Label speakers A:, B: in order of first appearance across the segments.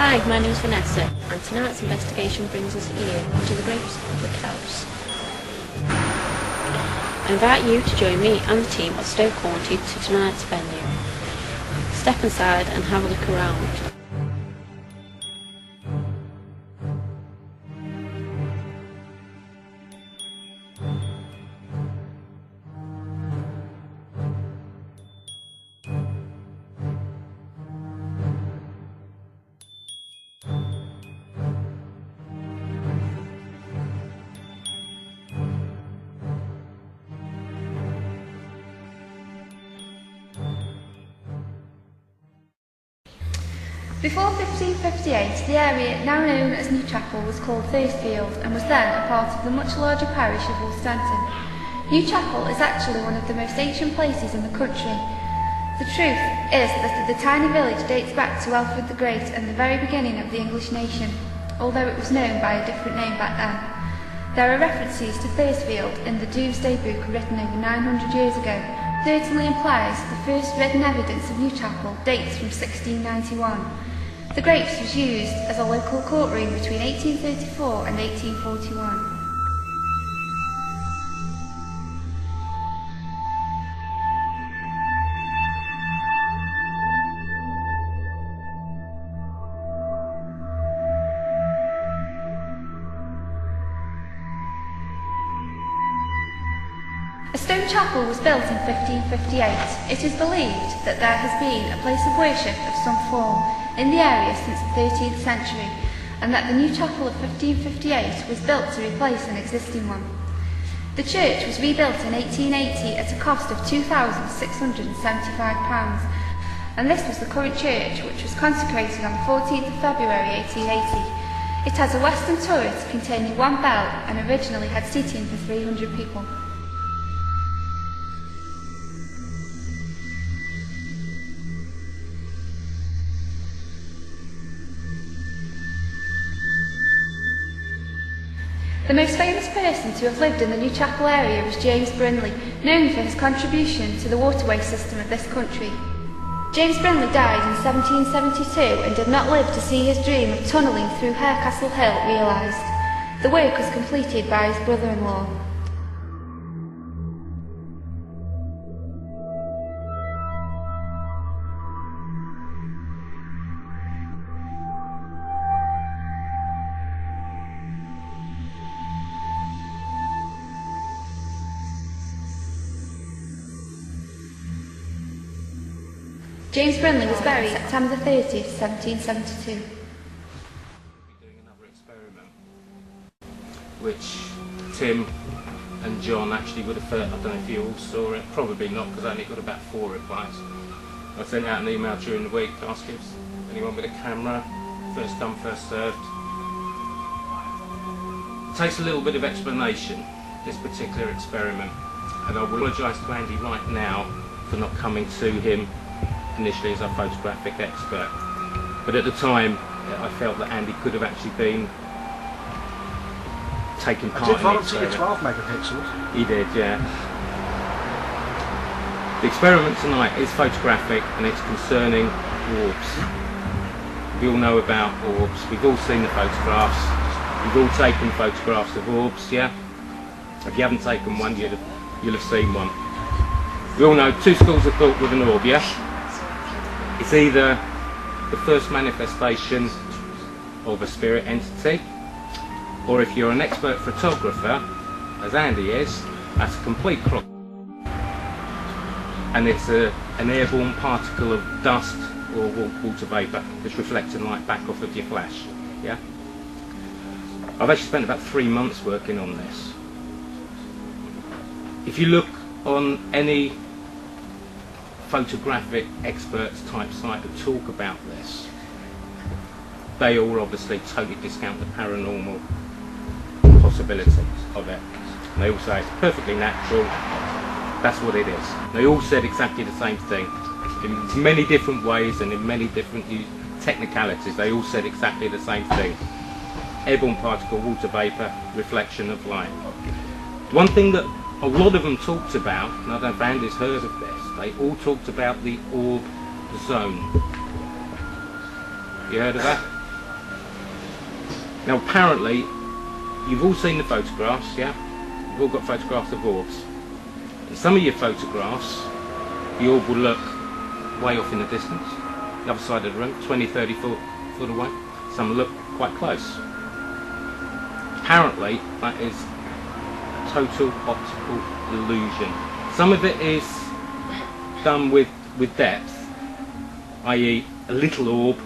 A: Hi, my name is Vanessa, and tonight's investigation brings us here to the Grapes Public House. I invite you to join me and the team at Stoke Haunted to tonight's venue. Step inside and have a look around.
B: Before 1558, the area now known as New Chapel was called Thurstfield and was then a part of the much larger parish of Wolstanton. New Chapel is actually one of the most ancient places in the country. The truth is that the tiny village dates back to Alfred the Great and the very beginning of the English nation, although it was known by a different name back then. There are references to Thurstfield in the Domesday Book written over 900 years ago. Certainly implies the first written evidence of New Chapel dates from 1691. The Grapes was used as a local courtroom between 1834 and 1841. A stone chapel was built in 1558. It is believed that there has been a place of worship of some form in the area since the 13th century, and that the new chapel of 1558 was built to replace an existing one. The church was rebuilt in 1880 at a cost of £2,675, and this was the current church, which was consecrated on the 14th of February 1880. It has a western turret containing one bell and originally had seating for 300 people. The most famous person to have lived in the New Chapel area was James Brindley, known for his contribution to the waterway system of this country. James Brindley died in 1772 and did not live to see his dream of tunnelling through Harecastle Hill realised. The work was completed by his brother-in-law. James Brindley was buried September 30th, 1772.
C: Doing another experiment, which Tim and John actually would have heard. I don't know if you all saw it, probably not, because I only got about 4 replies. I sent out an email during the week asking if anyone with a camera, first come, first served. It takes a little bit of explanation, this particular experiment, and I will apologise to Andy right now for not coming to him initially as a photographic expert, but at the time I felt that Andy could have actually been taking part in the experiment.
D: I did volunteer 12 megapixels.
C: He did, yeah. The experiment tonight is photographic and it's concerning orbs. We all know about orbs, we've all seen the photographs, we've all taken photographs of orbs, yeah? If you haven't taken one, you'll have seen one. We all know 2 schools of thought with an orb, yeah? It's either the first manifestation of a spirit entity, or if you're an expert photographer, as Andy is, that's a complete crock. And it's an airborne particle of dust or water vapour that's reflecting light back off of your flash. Yeah? I've actually spent about 3 months working on this. If you look on any photographic experts type site that talk about this, they all obviously totally discount the paranormal possibilities of it. And they all say it's perfectly natural, that's what it is. They all said exactly the same thing. In many different ways and in many different technicalities, they all said exactly the same thing. Airborne particle, water vapour, reflection of light. One thing that a lot of them talked about, and I don't know if Andy's heard of this, they all talked about the orb zone. You heard of that? Now apparently, you've all seen the photographs, yeah? You've all got photographs of orbs. In some of your photographs, the orb will look way off in the distance, the other side of the room, 20, 30 foot away. Some look quite close. Apparently, that is total optical illusion. Some of it is done with depth, i.e. a little orb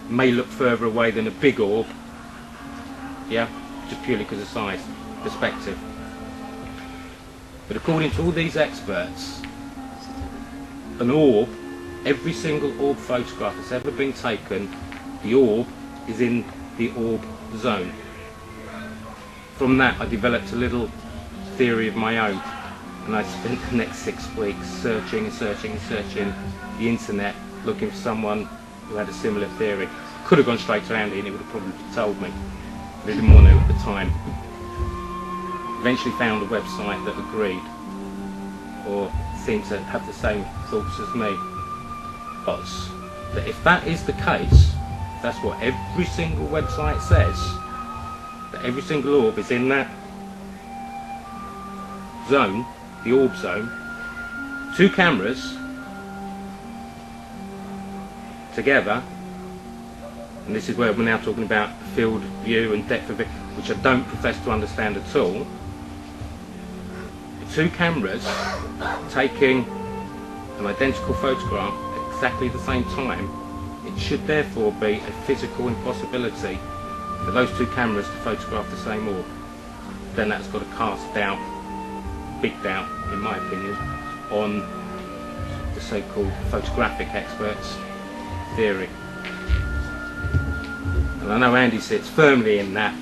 C: may look further away than a big orb, yeah, just purely because of size, perspective. But according to all these experts, an orb, every single orb photograph that's ever been taken, the orb is in the orb zone. From that I developed a little theory of my own, and I spent the next 6 weeks searching and searching and searching the internet, looking for someone who had a similar theory. Could have gone straight to Andy and he would have probably told me, but I didn't want to at the time. Eventually found a website that agreed, or seemed to have the same thoughts as me. Was that if that is the case, that's what every single website says, that every single orb is in that zone, the orb zone, 2 cameras together, and this is where we're now talking about field view and depth of it, which I don't profess to understand at all. 2 cameras taking an identical photograph at exactly the same time, it should therefore be a physical impossibility for those 2 cameras to photograph the same orb. Then that's got to cast doubt, big doubt in my opinion, on the so-called photographic experts' theory. And I know Andy sits firmly in that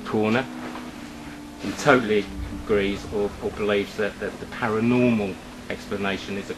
C: corner. He totally agrees or believes that the paranormal explanation is a